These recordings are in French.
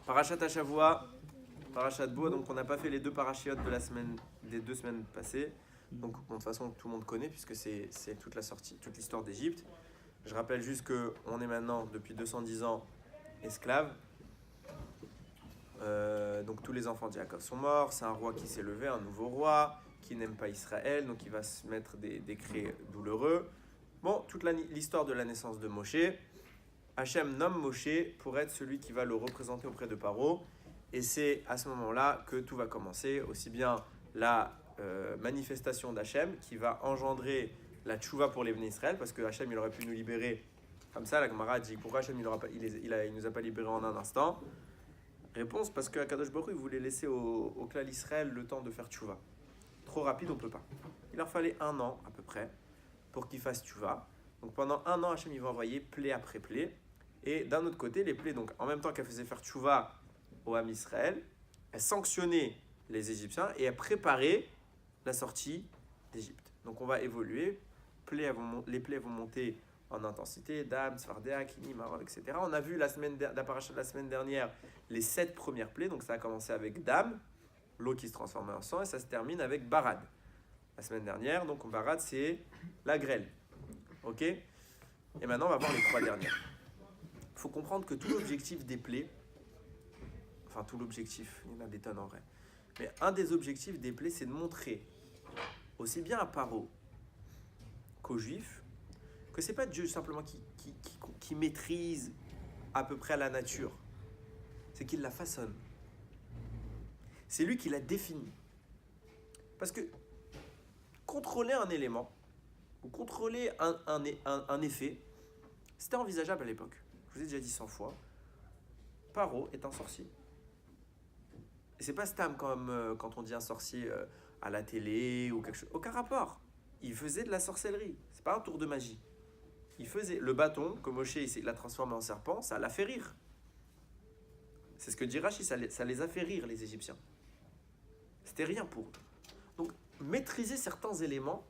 Parashat Hashavua, Parashat Bo, donc on n'a pas fait les deux parachiotes de la semaine, des 2 semaines passées. Donc bon, de toute façon tout le monde connaît puisque c'est toute la sortie, toute l'histoire d'Égypte. Je rappelle juste qu'on est maintenant depuis 210 ans esclaves. Donc tous les enfants de Jacob sont morts. C'est un roi qui s'est levé, un nouveau roi qui n'aime pas Israël, donc il va se mettre des décrets douloureux. Bon, toute l'histoire de la naissance de Moshe. Hachem nomme Moshe pour être celui qui va le représenter auprès de Paro. Et c'est à ce moment-là que tout va commencer, aussi bien la manifestation d'Hachem qui va engendrer la tchouva pour les Bnei Israël, parce que Hachem il aurait pu nous libérer comme ça. La Gemara dit pourquoi Hachem il nous a pas libérés en un instant. Réponse, parce que Akadosh Baruch Hu il voulait laisser au clan Israël le temps de faire tchouva. Trop rapide, on peut pas. Il leur fallait 1 an à peu près pour qu'ils fassent tchouva. Donc pendant 1 an, Hachem il va envoyer plaie après plaie. Et d'un autre côté, les plaies, donc en même temps qu'elles faisaient faire tchouva au Ham Israël, elles sanctionnaient les Égyptiens et elles préparaient la sortie d'Égypte. Donc on va évoluer, les plaies vont monter en intensité, Dam, Sfardea, Kini, Marov, etc. On a vu la semaine dernière les 7 premières plaies, donc ça a commencé avec Dam, l'eau qui se transformait en sang, et ça se termine avec Barad. La semaine dernière, donc Barad c'est la grêle. Ok ? Et maintenant on va voir les 3 dernières. Il faut comprendre que tout l'objectif des plaies, enfin tout l'objectif, il y en a des tonnes en vrai, mais un des objectifs des plaies, c'est de montrer aussi bien à Paro qu'aux Juifs que c'est pas Dieu simplement qui maîtrise à peu près la nature, c'est qu'il la façonne. C'est lui qui la définit. Parce que contrôler un élément ou contrôler un effet, c'était envisageable à l'époque. Je vous ai déjà dit 100 fois, Paro est un sorcier. Et c'est pas Stam comme quand on dit un sorcier à la télé ou quelque chose. Aucun rapport. Il faisait de la sorcellerie. C'est pas un tour de magie. Il faisait le bâton que Moshe l'a transformé en serpent, ça l'a fait rire. C'est ce que dit Rashi, ça les a fait rire les Égyptiens. C'était rien pour eux. Donc maîtriser certains éléments,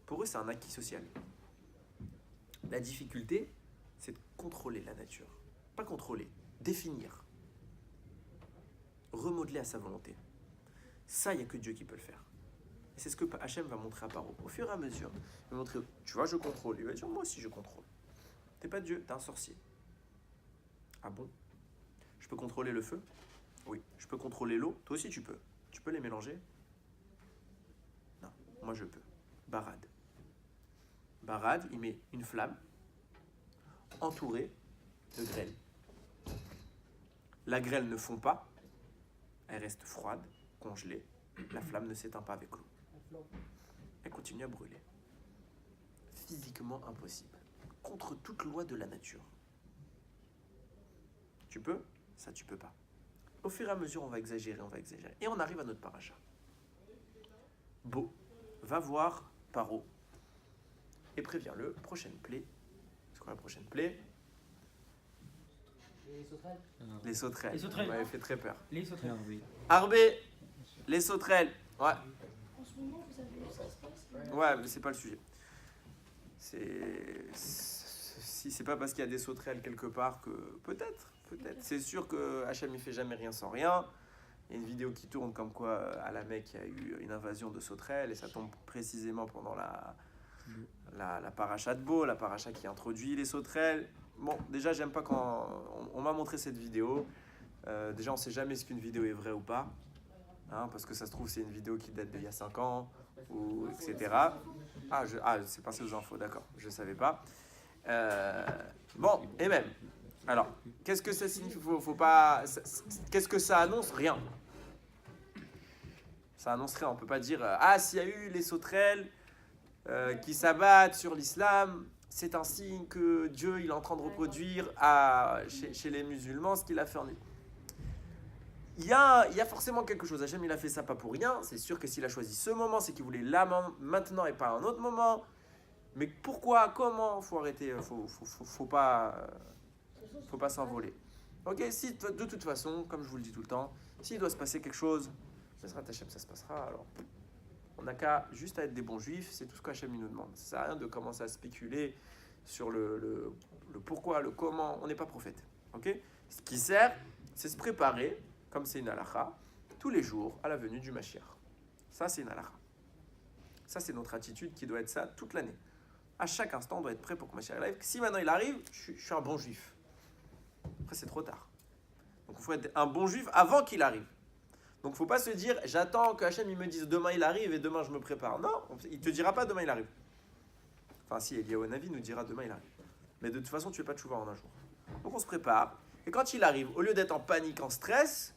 pour eux c'est un acquis social. La difficulté, c'est de contrôler la nature. Pas contrôler, définir. Remodeler à sa volonté. Ça, il n'y a que Dieu qui peut le faire. Et c'est ce que Hachem va montrer à Paro. Au fur et à mesure, il va montrer, tu vois, je contrôle. Il va dire, moi aussi je contrôle. T'es pas Dieu, t'es un sorcier. Ah bon ? Je peux contrôler le feu ? Oui. Je peux contrôler l'eau ? Toi aussi tu peux. Tu peux les mélanger ? Non, moi je peux. Barad. Barad, il met une flamme entourée de grêle. La grêle ne fond pas, elle reste froide, congelée. La flamme ne s'éteint pas avec l'eau. Elle continue à brûler. Physiquement impossible. Contre toute loi de la nature. Tu peux ? Ça, tu peux pas. Au fur et à mesure, on va exagérer. Et on arrive à notre paracha. Bo va voir Paro et prévient-le, prochaine plaie. C'est quoi la prochaine plaie ? Les sauterelles. Les sauterelles. Ça m'avait fait très peur. Les sauterelles. Arbé, les sauterelles. Ouais. En ce moment, vous savez ce qui se passe ? Ouais, mais c'est pas le sujet. Si c'est pas parce qu'il y a des sauterelles quelque part que peut-être. C'est sûr que Hachem il fait jamais rien sans rien. Il y a une vidéo qui tourne comme quoi à la Mecque il y a eu une invasion de sauterelles et ça tombe précisément pendant la paracha de Bo, la paracha qui introduit les sauterelles. Bon, déjà j'aime pas quand on m'a montré cette vidéo. Déjà on sait jamais ce qu'une vidéo est vraie ou pas, hein, parce que ça se trouve c'est une vidéo qui date d'il y a 5 ans ou etc. C'est passé aux infos, d'accord, je savais pas. Bon, et même. Alors, qu'est-ce que ça signifie ? Faut pas. Qu'est-ce que ça annonce ? Rien. Ça annonce rien. On peut pas dire s'il y a eu les sauterelles qui s'abattent sur l'islam, c'est un signe que Dieu il est en train de reproduire chez les musulmans ce qu'il a fait en Égypte. Il y a forcément quelque chose. Hachem il a fait ça pas pour rien. C'est sûr que s'il a choisi ce moment, c'est qu'il voulait là maintenant et pas un autre moment. Mais pourquoi ? Comment ? Faut arrêter. Faut pas s'envoler. Ok, si de toute façon, comme je vous le dis tout le temps, s'il doit se passer quelque chose, ça sera Hachem, ça se passera. Alors, on n'a qu'à juste à être des bons juifs, c'est tout ce qu'Hachem nous demande. Ça sert à rien de commencer à spéculer sur le pourquoi, le comment. On n'est pas prophète. Ok ? Ce qui sert, c'est se préparer, comme c'est une halakha, tous les jours à la venue du Mashiach. Ça, c'est une halakha. Ça, c'est notre attitude qui doit être ça toute l'année. À chaque instant, on doit être prêt pour que Mashiach arrive. Si maintenant il arrive, je suis un bon juif. Après, c'est trop tard. Donc, il faut être un bon juif avant qu'il arrive. Donc, il ne faut pas se dire, j'attends que Hachem il me dise demain il arrive et demain je me prépare. Non, il ne te dira pas demain il arrive. Enfin, si, Eliyahu Navi nous dira demain il arrive. Mais de toute façon, tu ne fais pas de tchouva en un jour. Donc, on se prépare. Et quand il arrive, au lieu d'être en panique, en stress,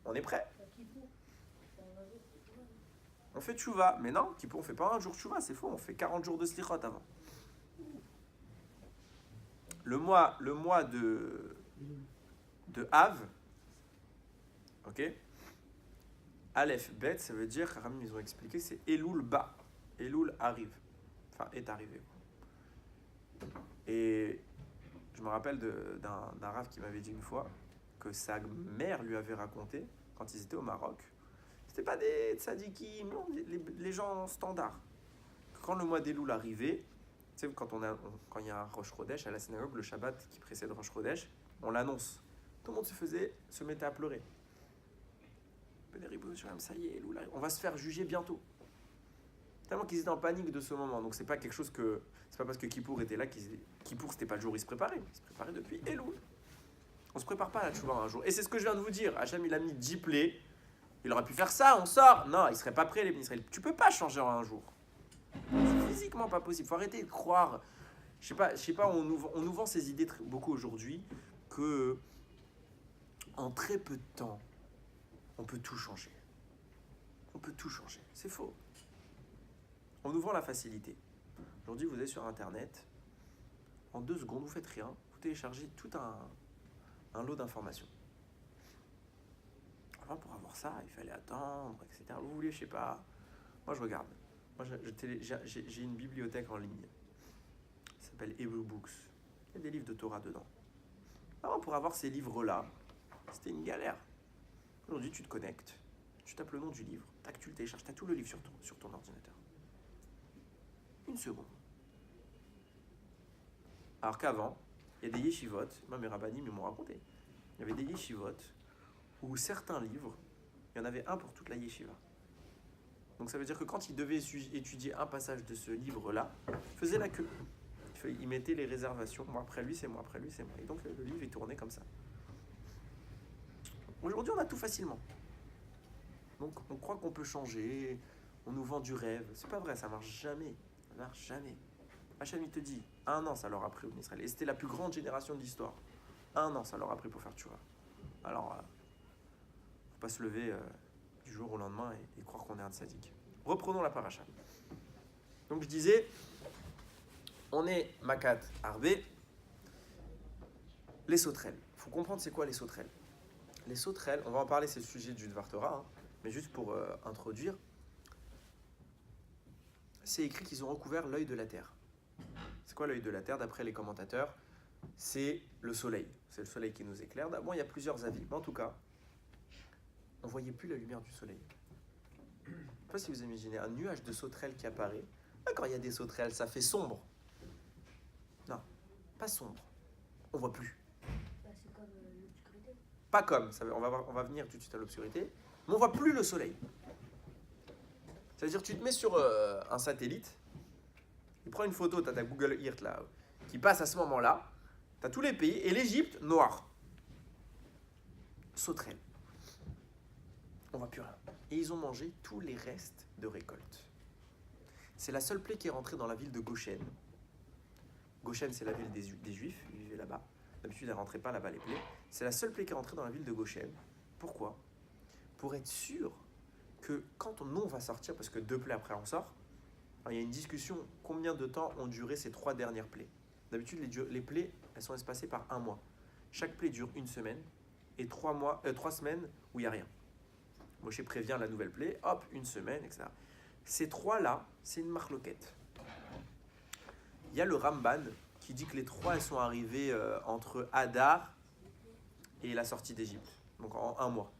on est prêt. On fait tchouva. Mais non, on ne fait pas un jour tchouva, c'est faux. On fait 40 jours de slichot avant. Le mois de Av, ok, Aleph, Bet, ça veut dire, Ramim, ils ont expliqué, c'est Elul Ba. Elul arrive. Enfin, est arrivé. Et je me rappelle d'un Rav qui m'avait dit une fois que sa mère lui avait raconté, quand ils étaient au Maroc, c'était pas des tzadikim, non, les gens standards. Quand le mois d'Elul arrivait, tu sais, quand il y a un Rosh Chodesh à la synagogue, le Shabbat qui précède Rosh Chodesh, on l'annonce. Tout le monde se mettait à pleurer. Ça y est, on va se faire juger bientôt. Tellement qu'ils étaient en panique de ce moment. Donc c'est pas quelque chose que... C'est pas parce que Kippour était là Kippour, c'était pas le jour où il se préparait. Il se préparait depuis Elul. On se prépare pas à la tchouva un jour. Et c'est ce que je viens de vous dire. Hachem, il a mis 10 plaies. Il aurait pu faire ça, on sort. Non, il serait pas prêt, les Israël. Tu peux pas changer en un jour. C'est physiquement pas possible. Faut arrêter de croire. Je sais pas, on nous vend ces idées beaucoup aujourd'hui que en très peu de temps, on peut tout changer. On peut tout changer. C'est faux. On nous vend la facilité. Aujourd'hui, vous êtes sur Internet. En 2 secondes, vous faites rien. Vous téléchargez tout un lot d'informations. Avant, pour avoir ça, il fallait attendre, etc. Vous voulez, je sais pas. Moi, je regarde. Moi, j'ai une bibliothèque en ligne. Ça s'appelle Hebrew Books. Il y a des livres de Torah dedans. Avant, pour avoir ces livres-là, c'était une galère. Aujourd'hui, tu te connectes, tu tapes le nom du livre, tac, tu le télécharges, tu as tout le livre sur ton ordinateur. 1 seconde. Alors qu'avant, il y a des yeshivot, moi mes rabbanim ils m'ont raconté, il y avait des yeshivot où certains livres, il y en avait un pour toute la yeshiva. Donc ça veut dire que quand ils devaient étudier un passage de ce livre-là, ils faisaient la queue. Ils mettaient les réservations, moi après lui c'est moi, après lui c'est moi. Et donc le livre est tourné comme ça. Aujourd'hui, on a tout facilement. Donc, on croit qu'on peut changer, on nous vend du rêve. C'est pas vrai, ça marche jamais. Ça marche jamais. Hachem, il te dit, 1 an, ça leur a pris au Israël. Et c'était la plus grande génération de l'histoire. 1 an, ça leur a pris pour faire tchouva. Alors, faut pas se lever du jour au lendemain et croire qu'on est un tzaddik. Reprenons la paracha. Donc, je disais, on est Makat Arbé, les sauterelles. Il faut comprendre c'est quoi les sauterelles. Les sauterelles, on va en parler, c'est le sujet du Dvar Torah, mais juste pour introduire, c'est écrit qu'ils ont recouvert l'œil de la terre. C'est quoi l'œil de la terre d'après les commentateurs? C'est le soleil. C'est le soleil qui nous éclaire. Bon, il y a plusieurs avis, mais en tout cas, on ne voyait plus la lumière du soleil. Je ne sais pas si vous imaginez un nuage de sauterelles qui apparaît. D'accord, il y a des sauterelles, ça fait sombre. Non, pas sombre. On ne voit plus. C'est comme l'obscurité. Pas comme, on va venir tout de suite à l'obscurité, mais on voit plus le soleil. Ça veut dire que tu te mets sur un satellite, il prend une photo, tu as ta Google Earth là, qui passe à ce moment-là, tu as tous les pays, et l'Égypte, noir. Sauterelle. On voit plus rien. Et ils ont mangé tous les restes de récolte. C'est la seule plaie qui est rentrée dans la ville de Goshen. Goshen, c'est la ville des Juifs, ils vivaient là-bas. D'habitude, elles ne rentraient pas là-bas, les plaies. C'est la seule plaie qui est rentrée dans la ville de Goshen. Pourquoi? Pour être sûr que quand on va sortir, parce que 2 plaies après on sort, alors il y a une discussion, combien de temps ont duré ces 3 dernières plaies? D'habitude, les plaies, elles sont espacées par 1 mois. Chaque plaie dure 1 semaine et 3 semaines où il n'y a rien. Moshe prévient la nouvelle plaie, hop, 1 semaine, etc. Ces 3-là, c'est une marloquette. Il y a le Ramban qui dit que les 3, elles sont arrivées entre Hadar et la sortie d'Égypte, donc en 1 mois.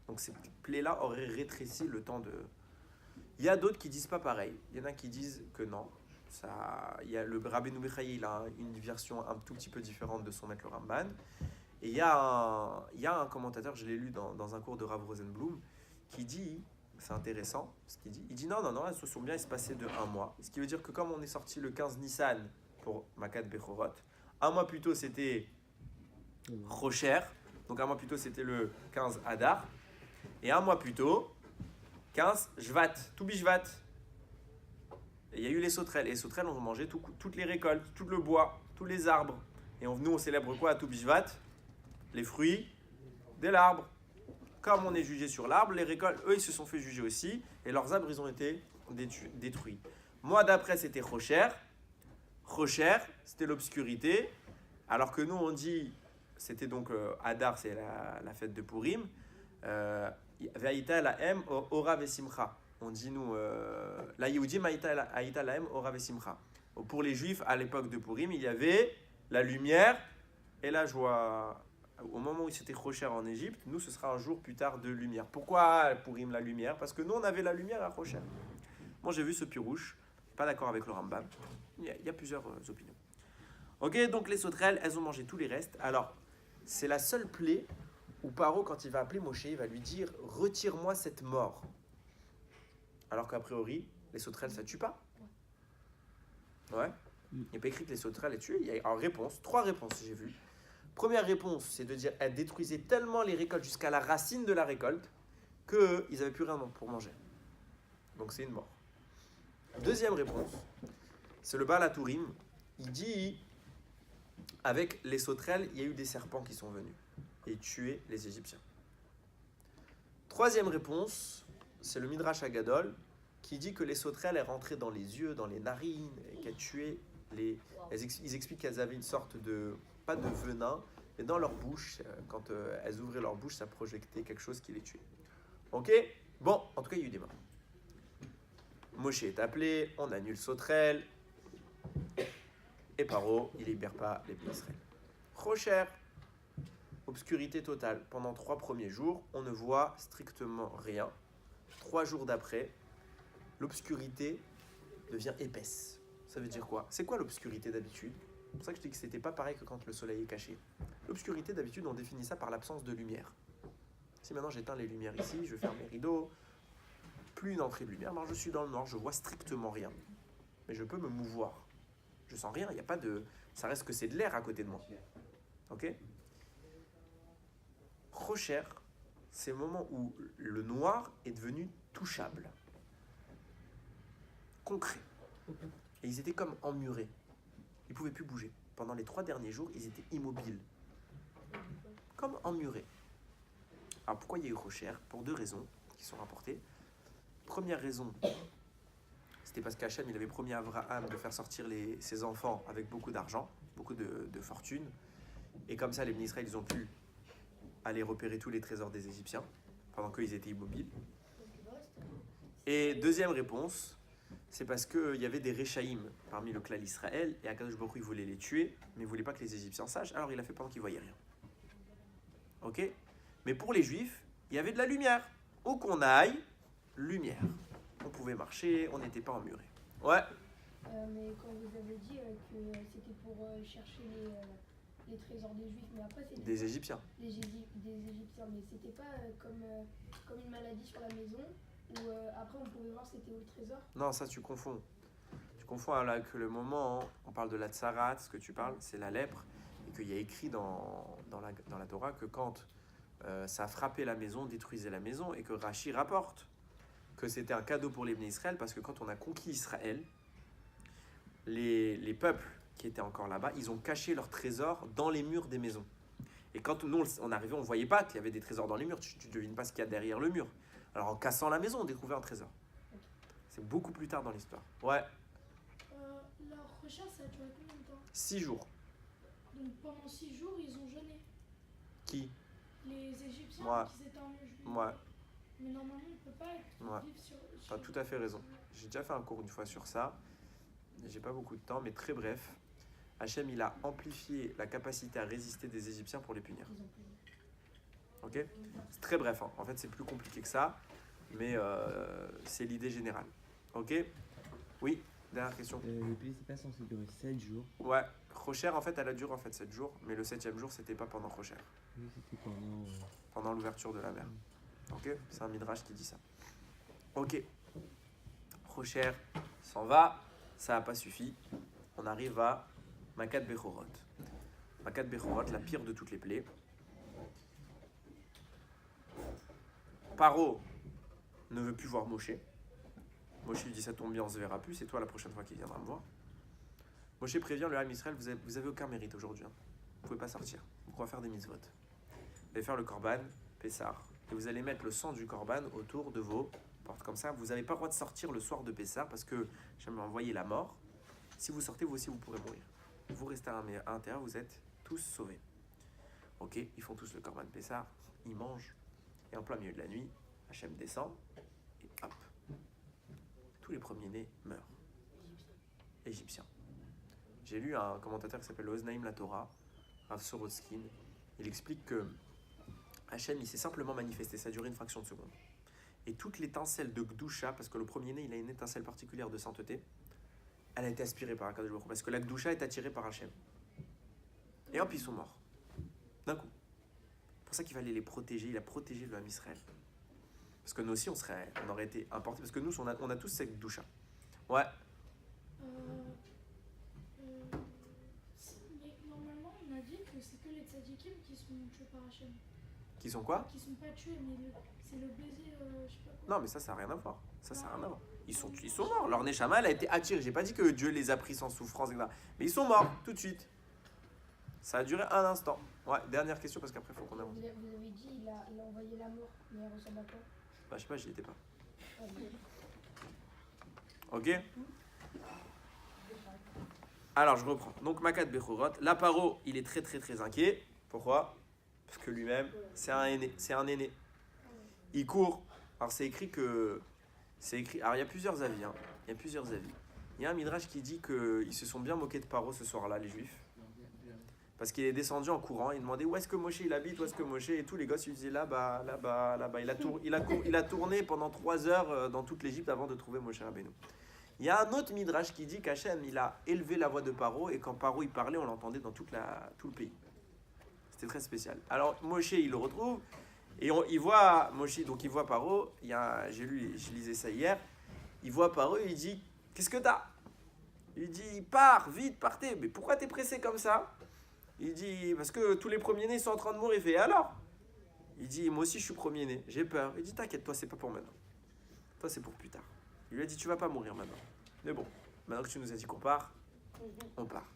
Donc ces plaies-là auraient rétréci le temps de... Il y a d'autres qui disent pas pareil. Il y en a qui disent que non. Il y a le Rabbeinu Bechaye, il a une version un tout petit peu différente de son maître le Ramban. Et il y a un commentateur, je l'ai lu dans un cours de Rav Rosenblum, qui dit, c'est intéressant, ce qu'il dit. Il dit non, elles se sont bien espacées de un mois. Ce qui veut dire que comme on est sorti le 15 Nissan pour Makat Bechorot, un mois plus tôt c'était Rocher, donc un mois plus tôt c'était le 15 Adar, et un mois plus tôt, 15 Jvat, tout Bishvat. Et il y a eu les sauterelles. Et les sauterelles ont mangé toutes les récoltes, tout le bois, tous les arbres. Et nous, on célèbre quoi à tout Bishvat? Les fruits de l'arbre. Comme on est jugé sur l'arbre, les récoltes, eux, ils se sont fait juger aussi. Et leurs arbres, ils ont été détruits. Mois d'après, c'était Rocher. Rocher, c'était l'obscurité. Alors que nous, on dit, c'était donc Adar, c'est la fête de Purim. Ve'aïta la'em ora vesimcha. On dit nous, la Yehudim aïta la'em ora vesimcha. Pour les Juifs, à l'époque de Purim, il y avait la lumière et la joie. Au moment où c'était Rocher en Égypte, nous, ce sera un jour plus tard de lumière. Pourquoi Purim la lumière? Parce que nous, on avait la lumière à Rocher. Moi, j'ai vu ce pirouche, pas d'accord avec le Rambam. Il y a plusieurs opinions. Ok, donc les sauterelles, elles ont mangé tous les restes. Alors, c'est la seule plaie où Paro, quand il va appeler Moshe, il va lui dire « Retire-moi cette mort ». Alors qu'a priori, les sauterelles, ça tue pas. Ouais. Il n'y a pas écrit que les sauterelles les tuent. Il y a une réponse, 3 réponses, j'ai vu. Première réponse, c'est de dire qu'elles détruisaient tellement les récoltes jusqu'à la racine de la récolte qu'ils n'avaient plus rien pour manger. Donc c'est une mort. Deuxième réponse, c'est le Baal HaTurim. Il dit, avec les sauterelles, il y a eu des serpents qui sont venus et tuer les Égyptiens. Troisième réponse, c'est le Midrash Agadol qui dit que les sauterelles, elles rentraient dans les yeux, dans les narines, et qu'elles tuaient les... Ils expliquent qu'elles avaient une sorte de... pas de venin, mais dans leur bouche, quand elles ouvraient leur bouche, ça projectait quelque chose qui les tuait. Ok? Bon, en tout cas, il y a eu des morts. Moshe est appelé, on annule sauterelles, et Paro, il libère pas les pays Israël. Rocher, obscurité totale. Pendant 3 premiers jours, on ne voit strictement rien. 3 jours d'après, l'obscurité devient épaisse. Ça veut dire quoi? C'est quoi l'obscurité d'habitude? C'est pour ça que je dis que c'était pas pareil que quand le soleil est caché. L'obscurité d'habitude, on définit ça par l'absence de lumière. Si maintenant j'éteins les lumières ici, je ferme mes rideaux, plus une entrée de lumière, alors je suis dans le noir, je vois strictement rien. Mais je peux me mouvoir. Je sens rien, il n'y a pas de... Ça reste que c'est de l'air à côté de moi. Ok? Rocher, c'est le moment où le noir est devenu touchable. Concret. Et ils étaient comme emmurés. Ils ne pouvaient plus bouger. Pendant les 3 derniers jours, ils étaient immobiles. Comme emmurés. Alors pourquoi il y a eu Rocher? Pour 2 raisons qui sont rapportées. Première raison, c'était parce qu'Hachem, il avait promis à Abraham de faire sortir ses enfants avec beaucoup d'argent, beaucoup de fortune. Et comme ça, les bénis Israël, ils ont pu aller repérer tous les trésors des Égyptiens, pendant qu'ils étaient immobiles. Et deuxième réponse, c'est parce qu'il y avait des Réchaïm parmi le clan Israël, et Akadosh Baruch Hu, il voulait les tuer, mais il ne voulait pas que les Égyptiens sachent, alors il a fait pendant qu'ils ne voyaient rien. Ok? Mais pour les Juifs, il y avait de la lumière. Où qu'on aille, lumière. On pouvait marcher, on n'était pas emmurés. Ouais. Mais quand vous avez dit que c'était pour chercher les trésors des Juifs, mais après c'était Des Égyptiens. des Égyptiens, mais c'était pas comme une maladie sur la maison, où après on pouvait voir c'était où le trésor. Non, ça tu confonds. Tu confonds avec le moment, on parle de la tsarat, ce que tu parles, c'est la lèpre, et qu'il y a écrit dans la Torah que quand ça a frappé la maison, détruisait la maison, et que Rashi rapporte que c'était un cadeau pour les bénis Israël, parce que quand on a conquis Israël, les peuples qui étaient encore là-bas, ils ont caché leurs trésors dans les murs des maisons. Et quand nous, on arrivait, on ne voyait pas qu'il y avait des trésors dans les murs, tu ne devines pas ce qu'il y a derrière le mur. Alors en cassant la maison, on découvrait un trésor. C'est beaucoup plus tard dans l'histoire. Ouais. Leur recherche, ça a duré combien de temps? 6 jours. Donc pendant 6 jours, ils ont jeûné. Qui? Les Égyptiens Ouais. qui s'étaient en juillet. Ouais. Mais normalement, on ne peut pas vivre sur... Tu as tout à fait raison. J'ai déjà fait un cours une fois sur ça. J'ai pas beaucoup de temps, mais très bref. Hachem, il a amplifié la capacité à résister des Égyptiens pour les punir. Ok? C'est très bref. Hein. En fait, c'est plus compliqué que ça, mais c'est l'idée générale. Ok? Oui, dernière question. Le pays, c'est pas censé durer 7 jours. Ouais, Rocher, en fait, elle a duré 7 jours, mais le 7e jour, c'était pas pendant Rocher, Oui, c'était pendant l'ouverture de la mer. Ok, c'est un midrash qui dit ça. Ok, Rocher s'en va, ça n'a pas suffi. On arrive à Makat Bechorot. Makat Bechorot, la pire de toutes les plaies. Paro ne veut plus voir Moshe. Moshe lui dit ça tombe bien, on se verra plus, c'est toi la prochaine fois qu'il viendra me voir. Moshe prévient le Ham Israël, vous avez aucun mérite aujourd'hui. Vous pouvez pas sortir. On va faire des mitzvot. Vous allez faire le korban, Pessah, et vous allez mettre le sang du korban autour de vos portes. Comme ça, vous n'avez pas le droit de sortir le soir de Pessah parce que j'aime envoyer la mort. Si vous sortez, vous aussi, vous pourrez mourir. Vous restez à l'intérieur, vous êtes tous sauvés. Ok, ils font tous le korban Pessah, ils mangent, et en plein milieu de la nuit, Hachem descend, et hop, tous les premiers-nés meurent. Égyptiens. J'ai lu un commentateur qui s'appelle Oznaim la Torah, Rav Sorotskin. Il explique que Hachem, il s'est simplement manifesté, ça a duré une fraction de seconde. Et toute l'étincelle de Gdusha, parce que le premier-né, il a une étincelle particulière de sainteté, elle a été aspirée par Akadosh Baruch Hu, parce que la Gdusha est attirée par Hachem. Et hop, ils sont morts. D'un coup. C'est pour ça qu'il fallait les protéger, il a protégé le Ham Israël. Parce que nous aussi, on aurait été importés, parce que nous, on a tous cette Gdusha. Ouais. Mais normalement, on a dit que c'est que les tzadikim qui sont tués par Hachem. Qui sont quoi? Qui sont pas tués, mais c'est le baiser, je sais pas quoi. Non, mais ça n'a rien à voir. Ça n'a rien à voir. Ils sont morts. Leur Neshama, elle a été attirée. J'ai pas dit que Dieu les a pris sans souffrance, etc. Mais ils sont morts, tout de suite. Ça a duré un instant. Ouais, dernière question, parce qu'après, il faut qu'on avance. Vous avez dit il a envoyé la mort, mais elle ressemble à quoi? Bah, je sais pas, j'y étais pas. Ok. Ok. Alors, je reprends. Donc, Makat Bechorot. La Paro, il est très, très, très inquiet. Pourquoi? Parce que lui-même, c'est un aîné. Il court. Alors, c'est écrit. Alors, il y a plusieurs avis. Il y a un midrash qui dit qu'ils se sont bien moqués de Paro ce soir-là, les Juifs. Parce qu'il est descendu en courant. Il demandait où est-ce que Moshe il habite, où est-ce que Moshe. Et tous les gosses, ils disaient là-bas, là-bas, là-bas. Il a tourné pendant 3 heures dans toute l'Égypte avant de trouver Moshe Rabbeinu. Il y a un autre midrash qui dit qu'Hachem, il a élevé la voix de Paro, et quand Paro il parlait, on l'entendait dans tout le pays. C'était très spécial. Alors Moshe, il le retrouve, et il voit Moshe, donc il voit Paro. Je lisais ça hier. Il voit Paro, il dit, qu'est-ce que t'as? Il dit, pars, vite, partez. Mais pourquoi t'es pressé comme ça? Il dit, parce que tous les premiers-nés sont en train de mourir. Il fait, alors? Il dit, moi aussi je suis premier-né, j'ai peur. Il dit, t'inquiète, toi c'est pas pour maintenant. Toi c'est pour plus tard. Il lui a dit, tu vas pas mourir maintenant. Mais bon, maintenant que tu nous as dit qu'on part, on part.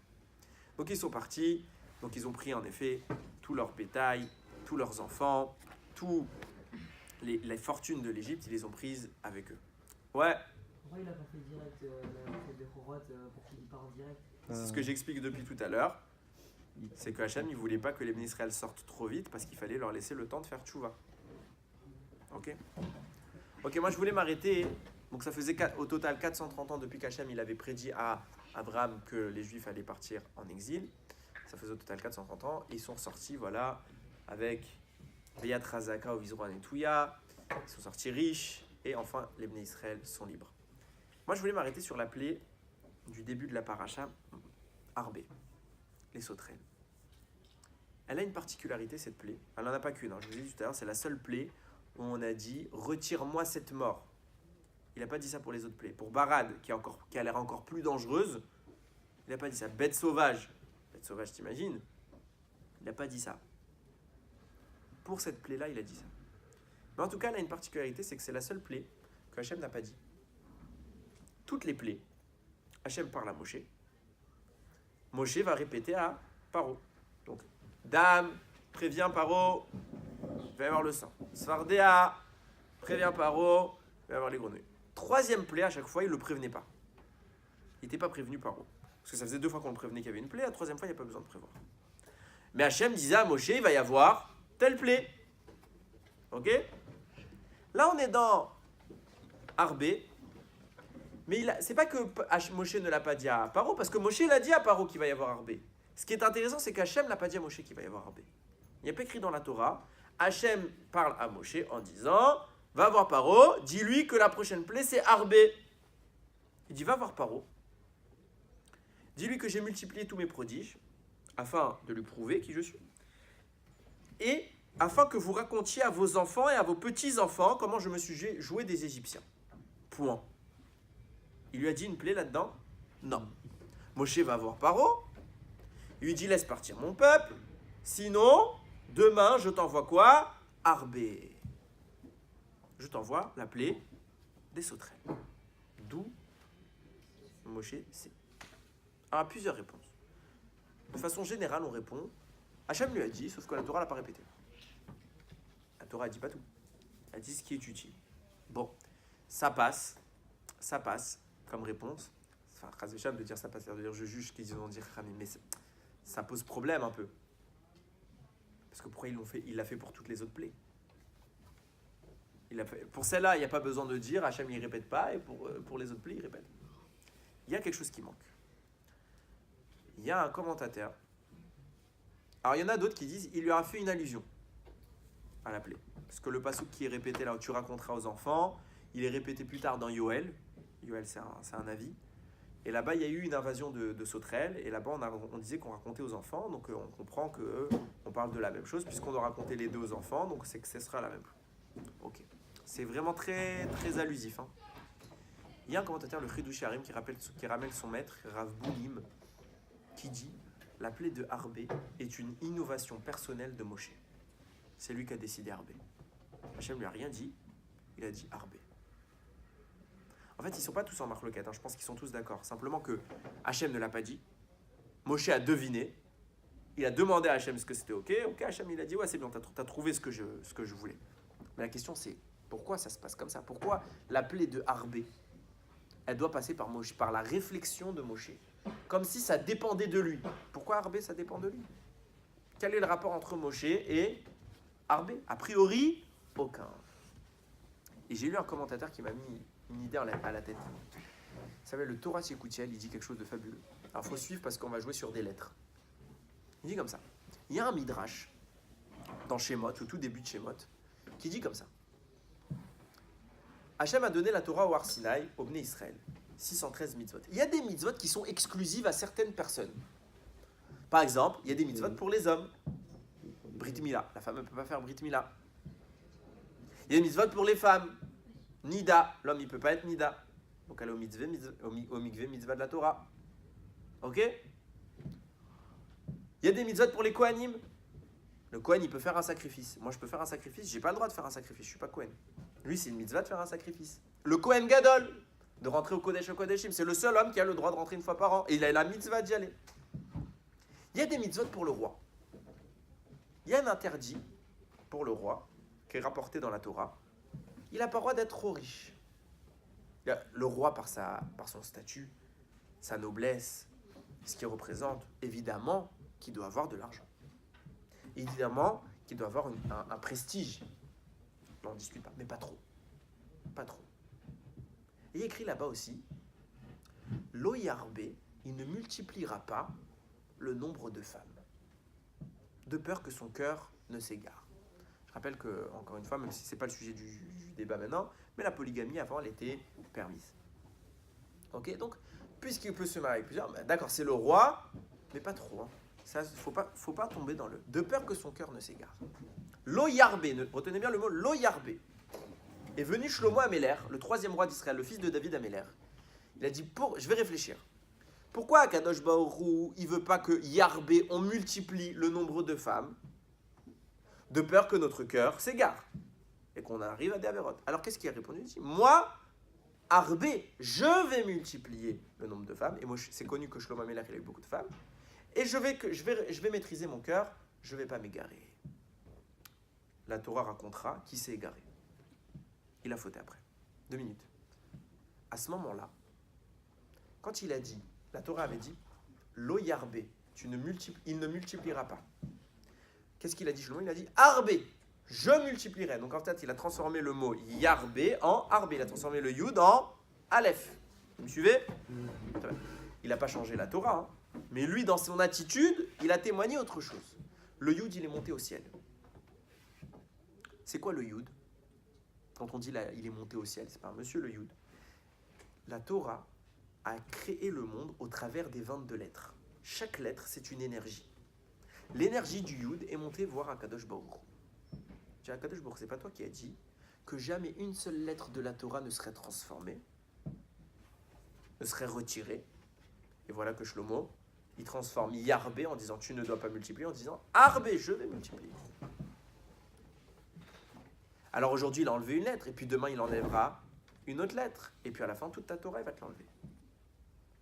Donc ils sont partis. Donc ils ont pris en effet tout leur bétail, tous leurs enfants, toutes les fortunes de l'Égypte, ils les ont prises avec eux. Ouais. Pourquoi il n'a pas fait direct la fête de Khorot pour qu'il parte direct? C'est ce que j'explique depuis tout à l'heure. C'est que Hachem, il ne voulait pas que les Bnei Israël sortent trop vite parce qu'il fallait leur laisser le temps de faire tchouva. Ok, moi je voulais m'arrêter. Donc ça faisait au total 430 ans depuis qu'Hachem il avait prédit à Abraham que les Juifs allaient partir en exil. Ça faisait au total 430 ans. Et ils sont sortis, voilà, avec Beyat Razaka au Vizron et Touya. Ils sont sortis riches. Et enfin, les Bnei Israël sont libres. Moi je voulais m'arrêter sur la plaie du début de la paracha, Arbé, les sauterelles. Elle a une particularité, cette plaie. Elle n'en a pas qu'une, je vous ai dit tout à l'heure, c'est la seule plaie où on a dit « Retire-moi cette mort ». Il n'a pas dit ça pour les autres plaies. Pour Barad, qui a l'air encore plus dangereuse, il n'a pas dit ça. Bête sauvage, t'imagines? Il n'a pas dit ça. Pour cette plaie-là, il a dit ça. Mais en tout cas, elle a une particularité, c'est que c'est la seule plaie que Hachem n'a pas dit. Toutes les plaies, Hachem parle à Moshe. Moshe va répéter à Paro. Donc, Dame, préviens Paro, il va y avoir le sang. Svardéa, préviens Paro, il va y avoir les grenouilles. Troisième plaie, à chaque fois, il ne le prévenait pas. Il n'était pas prévenu Paro. Parce que ça faisait 2 fois qu'on le prévenait qu'il y avait une plaie, la troisième fois, il n'y a pas besoin de prévoir. Mais Hachem disait à Moshe, il va y avoir telle plaie. Ok? Là, on est dans Arbé. Mais c'est pas que Moshe ne l'a pas dit à Paro, parce que Moshe l'a dit à Paro qu'il va y avoir Arbé. Ce qui est intéressant, c'est qu'Hachem n'a pas dit à Moshe qu'il va y avoir Arbé. Il n'y a pas écrit dans la Torah. Hachem parle à Moshe en disant, va voir Paro, dis-lui que la prochaine plaie, c'est Arbé. Il dit, va voir Paro. Dis-lui que j'ai multiplié tous mes prodiges, afin de lui prouver qui je suis. Et afin que vous racontiez à vos enfants et à vos petits-enfants comment je me suis joué des Égyptiens. Point. Il lui a dit une plaie là-dedans? Non. Moshe va voir Paro. Il lui dit laisse partir mon peuple. Sinon, demain, je t'envoie quoi? Arbé. Je t'envoie la plaie des sauterelles. D'où Moshe sait. Alors, plusieurs réponses. De façon générale, on répond Hachem lui a dit, sauf que la Torah l'a pas répété. La Torah ne dit pas tout. Elle dit ce qui est utile. Bon, ça passe comme réponse. Enfin, Chas v'Shalom de dire ça passe, c'est-à-dire je juge ce qu'ils ont dit, mais ça pose problème un peu. Parce que pourquoi ils l'ont fait? Il l'a fait pour toutes les autres plaies. Pour celle-là, il n'y a pas besoin de dire Hachem il ne répète pas, et pour les autres plaies, il répète. Il y a quelque chose qui manque. Il y a un commentateur. Alors il y en a d'autres qui disent il lui a fait une allusion à la plaie. Parce que le passouk qui est répété là où tu raconteras aux enfants, il est répété plus tard dans Yoël. Yoël c'est un avis. Et là-bas il y a eu une invasion de sauterelles. Et là-bas on disait qu'on racontait aux enfants. Donc on comprend qu'on parle de la même chose puisqu'on doit raconter les deux aux enfants. Donc c'est que ce sera la même chose. Ok. C'est vraiment très, très allusif. Hein. Il y a un commentateur, le Chiddushei Harim, qui ramène son maître, Rav Boulim, qui dit la plaie de Harbé est une innovation personnelle de Moshe. C'est lui qui a décidé Harbé. Hachem lui a rien dit, il a dit Harbé. En fait, ils ne sont pas tous en marloquette, hein. Je pense qu'ils sont tous d'accord. Simplement que Hachem ne l'a pas dit, Moshe a deviné, il a demandé à Hachem ce que c'était ok, Hachem il a dit ouais c'est bien, t'as trouvé ce que je voulais. Mais la question c'est, pourquoi ça se passe comme ça? Pourquoi la plaie de Harbé, elle doit passer par la réflexion de Moshe? Comme si ça dépendait de lui. Pourquoi Harbé, ça dépend de lui? Quel est le rapport entre Moshe et Harbé? A priori, aucun. Et j'ai lu un commentateur qui m'a mis une idée à la tête. Ça s'appelle le Torah Yekutiel, il dit quelque chose de fabuleux. Alors il faut suivre parce qu'on va jouer sur des lettres. Il dit comme ça. Il y a un midrash dans Shemot, au tout début de Shemot, qui dit comme ça. Hachem a donné la Torah au Har Sinaï, au Bnei Israël. 613 mitzvot. Il y a des mitzvot qui sont exclusives à certaines personnes. Par exemple, il y a des mitzvot pour les hommes. Brit Mila, la femme ne peut pas faire Brit Mila. Il y a des mitzvot pour les femmes. Nida, l'homme il ne peut pas être Nida. Donc elle est au mikveh mitzvah de la Torah. Ok? Il y a des mitzvot pour les Kohanim. Le Kohen il peut faire un sacrifice. Moi je peux faire un sacrifice, j'ai pas le droit de faire un sacrifice, je suis pas Kohen. Lui c'est une mitzvah de faire un sacrifice. Le Kohen Gadol, de rentrer au Kodesh Kodeshim, c'est le seul homme qui a le droit de rentrer une fois par an. Et il a la mitzvah d'y aller. Il y a des mitzvot pour le roi. Il y a un interdit pour le roi, qui est rapporté dans la Torah. Il n'a pas le droit d'être trop riche. Le roi, par son statut, sa noblesse, ce qu'il représente, évidemment qu'il doit avoir de l'argent. Évidemment qu'il doit avoir un prestige. On n'en discute pas, mais pas trop. Pas trop. Et il écrit là-bas aussi, Lo Yarbé, il ne multipliera pas le nombre de femmes, de peur que son cœur ne s'égare. Je rappelle que, encore une fois, même si ce n'est pas le sujet du débat maintenant, mais la polygamie avant, elle était permise. Ok, donc, puisqu'il peut se marier avec plusieurs, ben, d'accord, c'est le roi, mais pas trop. Hein. Ça, faut pas tomber dans le... De peur que son cœur ne s'égare. Lo Yarbé, retenez bien le mot Lo Yarbé. Est venu Shlomo Améler, le troisième roi d'Israël, le fils de David Améler. Il a dit, je vais réfléchir. Pourquoi Akadosh Baruch Hu, il veut pas que Yarbé, on multiplie le nombre de femmes, de peur que notre cœur s'égare et qu'on arrive à des avérotes. Alors qu'est-ce qu'il a répondu? Il dit, moi, Arbé, je vais multiplier le nombre de femmes. Et moi, c'est connu que Shlomo Améler, il a eu beaucoup de femmes. Et je vais maîtriser mon cœur, je ne vais pas m'égarer. La Torah racontera qui s'est égaré. Il a fauté après. 2 minutes. À ce moment-là, quand il a dit, la Torah avait dit, Lo Yarbé, il ne multipliera pas. Qu'est-ce qu'il a dit Shlomo? Il a dit Arbé, je multiplierai. Donc en fait, il a transformé le mot Yarbé en Arbé. Il a transformé le Yud en Aleph. Vous me suivez? Il n'a pas changé la Torah, hein. Mais lui, dans son attitude, il a témoigné autre chose. Le Yud, il est monté au ciel. C'est quoi le Yud? Quand on dit là, il est monté au ciel, c'est pas un monsieur le Yud. La Torah a créé le monde au travers des 22 lettres. Chaque lettre, c'est une énergie. L'énergie du Yud est montée voir Akadosh Baruch Hu. Tu as Akadosh Baruch Hu, c'est pas toi qui as dit que jamais une seule lettre de la Torah ne serait transformée, ne serait retirée. Et voilà que Shlomo, il transforme Yarbé en disant tu ne dois pas multiplier, en disant Arbé, je vais multiplier. Alors aujourd'hui, il a enlevé une lettre, et puis demain, il enlèvera une autre lettre. Et puis à la fin, toute ta Torah, il va te l'enlever.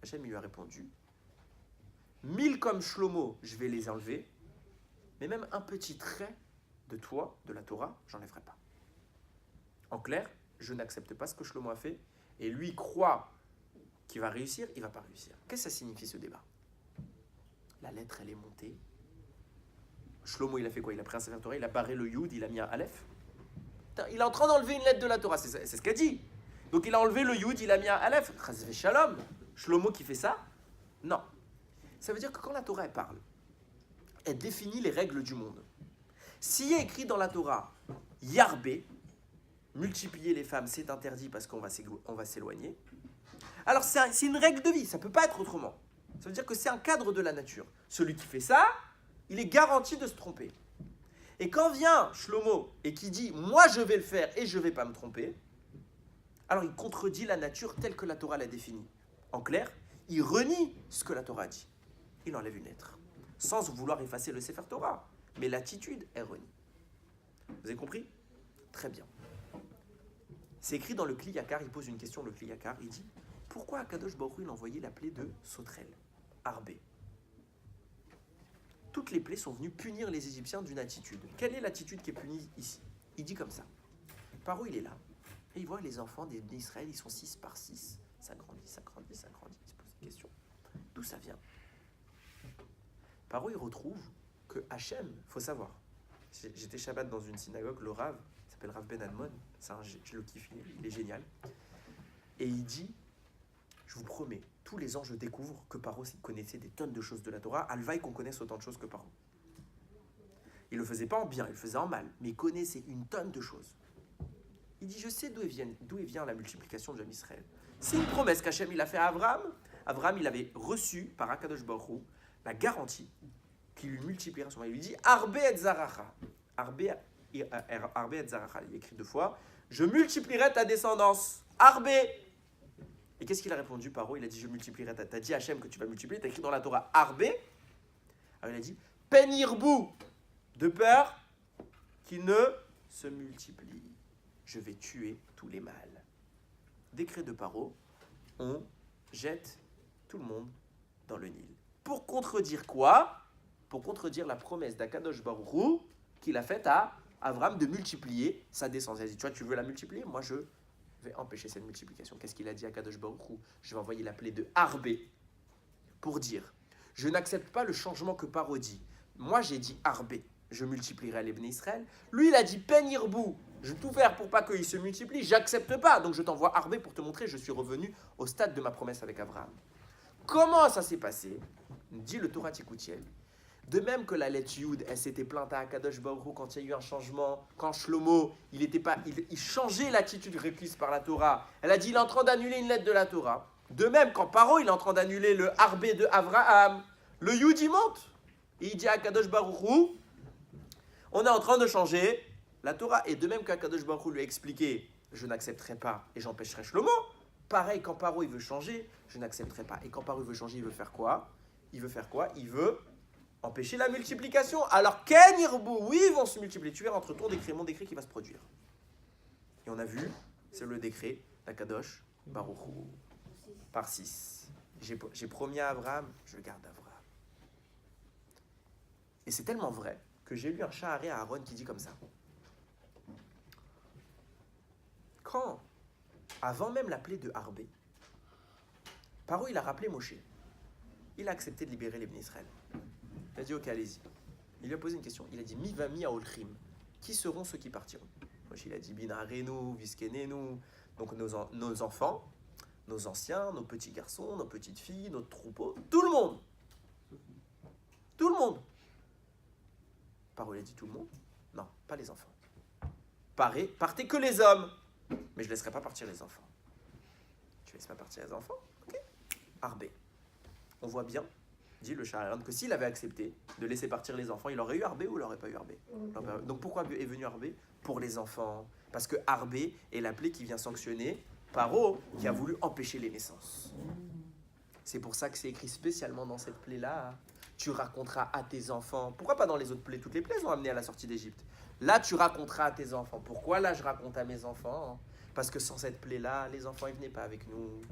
Hachem, il lui a répondu 1000 comme Shlomo, je vais les enlever, mais même un petit trait de toi, de la Torah, j'enlèverai pas. En clair, je n'accepte pas ce que Shlomo a fait, et lui croit qu'il va réussir, il ne va pas réussir. Qu'est-ce que ça signifie ce débat? La lettre, elle est montée. Shlomo, il a fait quoi? Il a pris un Sefer Torah, il a barré le Yud, il a mis un Aleph. Il est en train d'enlever une lettre de la Torah, c'est ce qu'a dit. Donc il a enlevé le Yud, il a mis un Aleph. Chas Shalom. Shlomo qui fait ça? Non. Ça veut dire que quand la Torah elle parle, elle définit les règles du monde. S'il est écrit dans la Torah, Yarbé, multiplier les femmes, c'est interdit parce qu'on va s'éloigner. Alors c'est une règle de vie, ça ne peut pas être autrement. Ça veut dire que c'est un cadre de la nature. Celui qui fait ça, il est garanti de se tromper. Et quand vient Shlomo et qui dit « moi je vais le faire et je ne vais pas me tromper », alors il contredit la nature telle que la Torah l'a définie. En clair, il renie ce que la Torah a dit. Il enlève une lettre, sans vouloir effacer le Sefer Torah. Mais l'attitude est renie. Vous avez compris? Très bien. C'est écrit dans le Kli Yakar, il pose une question, le Kli Yakar, il dit « pourquoi Akadosh Baruch Hu il a envoyé la plaie de Sotrel, Arbé ?» Toutes les plaies sont venues punir les Égyptiens d'une attitude. Quelle est l'attitude qui est punie ici? Il dit comme ça. Paro, il est là. Et il voit les enfants d'Israël, ils sont 6 par 6. Ça grandit, ça grandit, ça grandit. Il se pose une question. D'où ça vient? Paro, il retrouve que Hachem, il faut savoir. J'étais Shabbat dans une synagogue, le Rav, il s'appelle Rav Ben Admon. Je le kiffe, il est génial. Et il dit, je vous promets, tous les ans, je découvre que Paro connaissait des tonnes de choses de la Torah. Alvaï qu'on connaisse autant de choses que Paro. Il ne le faisait pas en bien, il le faisait en mal, mais il connaissait une tonne de choses. Il dit, je sais d'où vient la multiplication de Jam Israël. C'est une promesse qu'Hachem il a fait à Abraham. Abraham, il avait reçu par Akadosh Baruch Hu la garantie qu'il lui multipliera son mari. Il lui dit, Arbe et Zaracha. Arbe et Zaracha. Il écrit 2 fois, je multiplierai ta descendance. Arbe. Et qu'est-ce qu'il a répondu, Paro? Il a dit, je multiplierai t'as dit Hachem que tu vas multiplier, t'as écrit dans la Torah Arbé. Alors il a dit, Penirbu, de peur qu'il ne se multiplie. Je vais tuer tous les mâles. Décret de Paro, on jette tout le monde dans le Nil. Pour contredire quoi? Pour contredire la promesse d'Akadosh Baruch Hu qu'il a faite à Abraham de multiplier sa descendance. Il a dit, tu veux la multiplier? Moi, je vais empêcher cette multiplication. Qu'est-ce qu'il a dit à Kadosh Baruch Hu? Je vais envoyer la plaie de Arbé pour dire, je n'accepte pas le changement que Paro dit. Moi, j'ai dit Arbé, je multiplierai les bénis Israël. Lui, il a dit Penirbu, je vais tout faire pour pas qu'il se multiplie. J'accepte pas, donc je t'envoie Arbé pour te montrer, je suis revenu au stade de ma promesse avec Abraham. Comment ça s'est passé? Dit le Torah Tikoutiel. De même que la lettre Yud, elle s'était plainte à Akadosh Baruch Hu quand il y a eu un changement, quand Shlomo, il changeait l'attitude requise par la Torah. Elle a dit, il est en train d'annuler une lettre de la Torah. De même, quand Paro, il est en train d'annuler le Arbé de Abraham, le Yud, il monte. Et il dit à Akadosh Baruch Hu, on est en train de changer la Torah. Et de même qu'Akadosh Baruch Hu lui a expliqué, je n'accepterai pas et j'empêcherai Shlomo. Pareil, quand Paro, il veut changer, je n'accepterai pas. Et quand Paro, il veut changer, il veut faire quoi? Il veut empêcher la multiplication. Alors, Ken Irbu, oui, ils vont se multiplier. Tu verras entre ton décret et mon décret qui va se produire. Et on a vu, c'est le décret d'Akadosh Baruch Hu. Par 6. J'ai promis à Abraham, je garde Abraham. Et c'est tellement vrai que j'ai lu un Shaharé à Aaron qui dit comme ça. Quand, avant même la plaie de Arbé, Paro, il a rappelé Moshe. Il a accepté de libérer les bénis Israël. Il a dit, ok, allez-y. Il lui a posé une question. Il a dit, mi va mi à Olchim. Qui seront ceux qui partiront? Moshe, il a dit, binarenu, viskenenu. Donc nos enfants, nos anciens, nos petits garçons, nos petites filles, notre troupeau, tout le monde. Tout le monde. Paro, il a dit tout le monde? Non, pas les enfants. Partez que les hommes. Mais je ne laisserai pas partir les enfants. Tu ne laisses pas partir les enfants? Ok. Arbé. On voit bien, dit le Sha'aran, que s'il avait accepté de laisser partir les enfants, il aurait eu Arbé ou il n'aurait pas eu Arbé? Donc pourquoi est venu Arbé? Pour les enfants. Parce que Arbé est la plaie qui vient sanctionner Paro, qui a voulu empêcher les naissances. C'est pour ça que c'est écrit spécialement dans cette plaie-là. Tu raconteras à tes enfants. Pourquoi pas dans les autres plaies? Toutes les plaies ont amené à la sortie d'Égypte. Là, tu raconteras à tes enfants. Pourquoi là, je raconte à mes enfants? Parce que sans cette plaie-là, les enfants, ils ne venaient pas avec nous.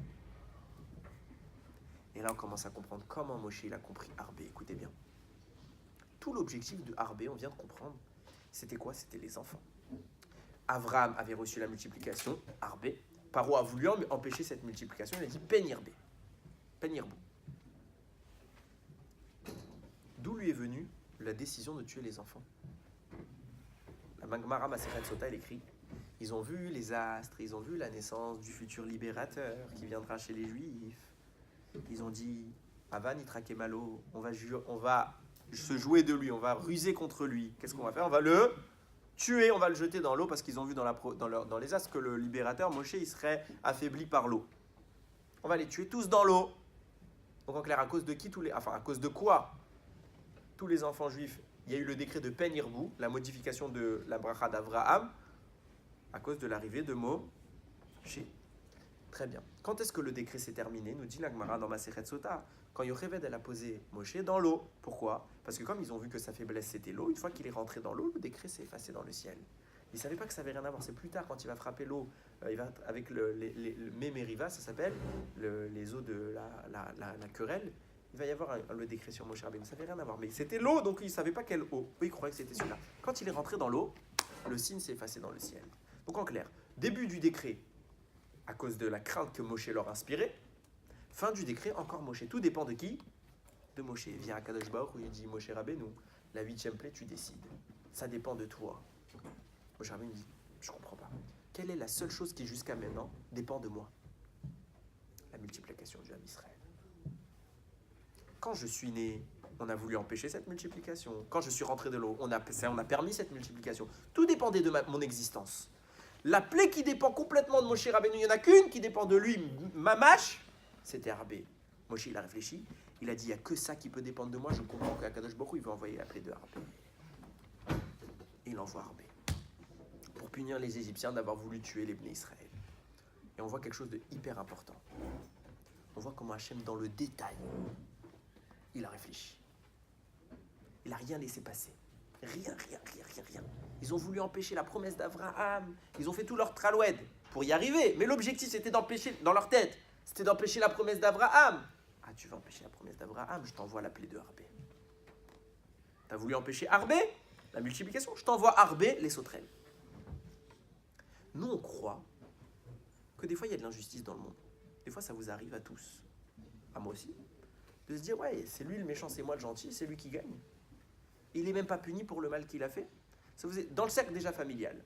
Et là, on commence à comprendre comment Moshe il a compris Arbé. Écoutez bien. Tout l'objectif de Arbé, on vient de comprendre, c'était quoi? C'était les enfants. Abraham avait reçu la multiplication, Arbé. Paro a voulu empêcher cette multiplication. Il a dit Penirbe. Penirbo. D'où lui est venue la décision de tuer les enfants? La Gemara Masechet Sota, elle écrit, ils ont vu les astres, ils ont vu la naissance du futur libérateur qui viendra chez les Juifs. Ils ont dit, Avan Itrakemalo, on va se jouer de lui, on va ruser contre lui. Qu'est-ce qu'on va faire? On va le tuer, on va le jeter dans l'eau parce qu'ils ont vu dans les astres que le libérateur, Moshe, il serait affaibli par l'eau. On va les tuer tous dans l'eau. Donc en clair, à cause de qui à cause de quoi tous les enfants juifs, il y a eu le décret de Penirbu, la modification de la bracha d'Avraham, à cause de l'arrivée de Moshe. Très bien. Quand est-ce que le décret s'est terminé? Nous dit la Gemara dans Masechet Sota. Quand Yocheved elle a posé Moshe dans l'eau. Pourquoi? Parce que comme ils ont vu que sa faiblesse c'était l'eau, une fois qu'il est rentré dans l'eau, le décret s'est effacé dans le ciel. Ils ne savaient pas que ça avait rien à voir. C'est plus tard quand il va frapper l'eau, il va avec le Mémériva, ça s'appelle, les eaux de la querelle. Il va y avoir le décret sur Moshe Rabbeinu. Ça n'avait rien à voir. Mais c'était l'eau, donc ils ne savaient pas quelle eau. Eux, ils croyaient que c'était celui-là. Quand il est rentré dans l'eau, le signe s'est effacé dans le ciel. Donc en clair, début du décret, à cause de la crainte que Moshe leur inspirait. Fin du décret, encore Moshe. Tout dépend de qui? De Moshe. Vient à Kadosh Baruch où il dit Moshe Rabbeinu, la 8e plaie, tu décides. Ça dépend de toi. Moshe Rabbeinu dit, je ne comprends pas. Quelle est la seule chose qui jusqu'à maintenant dépend de moi? La multiplication du Ham Israël. Quand je suis né, on a voulu empêcher cette multiplication. Quand je suis rentré de l'eau, on a permis cette multiplication. Tout dépendait de mon existence. La plaie qui dépend complètement de Moshe Rabbeinu, il n'y en a qu'une qui dépend de lui, Mamash, c'était Arbé. Moshe, il a réfléchi, il a dit, il n'y a que ça qui peut dépendre de moi, je comprends qu'Akadosh Baruch Hu, il veut envoyer la plaie de Arbé. Et il envoie Arbé pour punir les Égyptiens d'avoir voulu tuer les Bnei Israël. Et on voit quelque chose de hyper important. On voit comment Hachem, dans le détail, il a réfléchi. Il n'a rien laissé passer. Rien. Ils ont voulu empêcher la promesse d'Abraham. Ils ont fait tout leur traloued pour y arriver. Mais l'objectif, c'était d'empêcher, dans leur tête, c'était d'empêcher la promesse d'Abraham. Ah, tu veux empêcher la promesse d'Abraham? Je t'envoie la plaie de Arbé. Tu as voulu empêcher Arbé, la multiplication? Je t'envoie Arbé, les sauterelles. Nous, on croit que des fois, il y a de l'injustice dans le monde. Des fois, ça vous arrive à tous. À moi aussi. De se dire, ouais, c'est lui le méchant, c'est moi le gentil, c'est lui qui gagne. Il n'est même pas puni pour le mal qu'il a fait. Ça vous est... Dans le cercle déjà familial,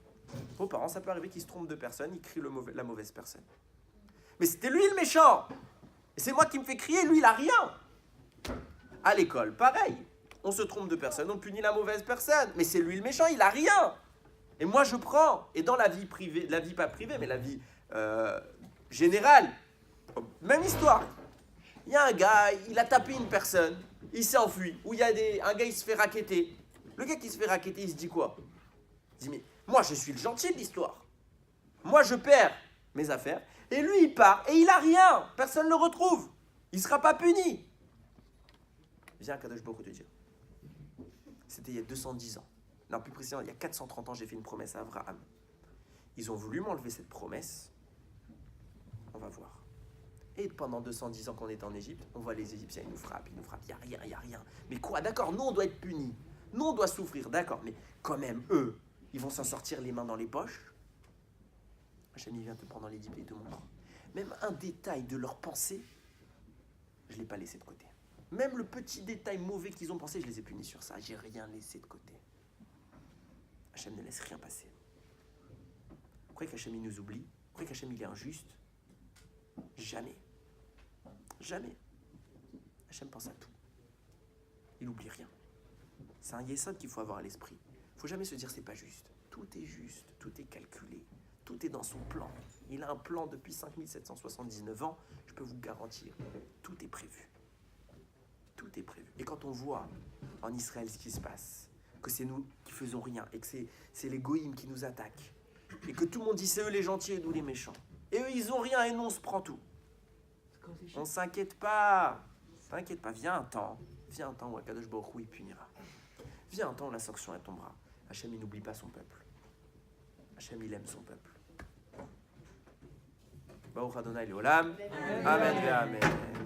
vos parents, ça peut arriver qu'ils se trompent de personne, ils crient la mauvaise personne. Mais c'était lui le méchant. Et c'est moi qui me fais crier, lui il a rien. À l'école, pareil. On se trompe de personne, on punit la mauvaise personne. Mais c'est lui le méchant, il a rien. Et moi je prends. Et dans la vie privée, la vie pas privée, mais la vie générale, même histoire. Il y a un gars, il a tapé une personne, il s'est enfui. Ou il y a un gars, il se fait racketter. Le gars qui se fait racketter, il se dit quoi? Il dit, mais moi, je suis le gentil de l'histoire. Moi, je perds mes affaires. Et lui, il part et il a rien. Personne ne le retrouve. Il ne sera pas puni. Viens, Kadosh Baruch Hu te dire. C'était il y a 210 ans. Non, plus précisément, il y a 430 ans, j'ai fait une promesse à Abraham. Ils ont voulu m'enlever cette promesse. On va voir. Et pendant 210 ans qu'on est en Égypte, on voit les Égyptiens, ils nous frappent, il n'y a rien. Mais quoi, d'accord, nous on doit être punis, nous on doit souffrir, d'accord, mais quand même, eux, ils vont s'en sortir les mains dans les poches. Hachem, il vient te prendre dans les 10 plaies et te montre. Même un détail de leur pensée, je ne l'ai pas laissé de côté. Même le petit détail mauvais qu'ils ont pensé, je les ai punis sur ça, j'ai rien laissé de côté. Hachem ne laisse rien passer. Vous croyez qu'Hachem il nous oublie? Vous croyez qu'Hachem il est injuste? Jamais. Jamais. Hachem pense à tout. Il n'oublie rien. C'est un yesod qu'il faut avoir à l'esprit. Il ne faut jamais se dire c'est pas juste. Tout est juste, tout est calculé. Tout est dans son plan. Il a un plan depuis 5779 ans. Je peux vous garantir, tout est prévu. Tout est prévu. Et quand on voit en Israël ce qui se passe, que c'est nous qui faisons rien, et que c'est les goïms qui nous attaquent, et que tout le monde dit c'est eux les gentils et nous les méchants, et eux ils ont rien et nous on se prend tout. On s'inquiète pas. T'inquiète pas, viens un temps où Akadosh Baruch Hu il punira. Viens un temps où la sanction elle tombera. Hachem il n'oublie pas son peuple. Hachem il aime son peuple. Baruch Adonai Leolam. Amen ve amen.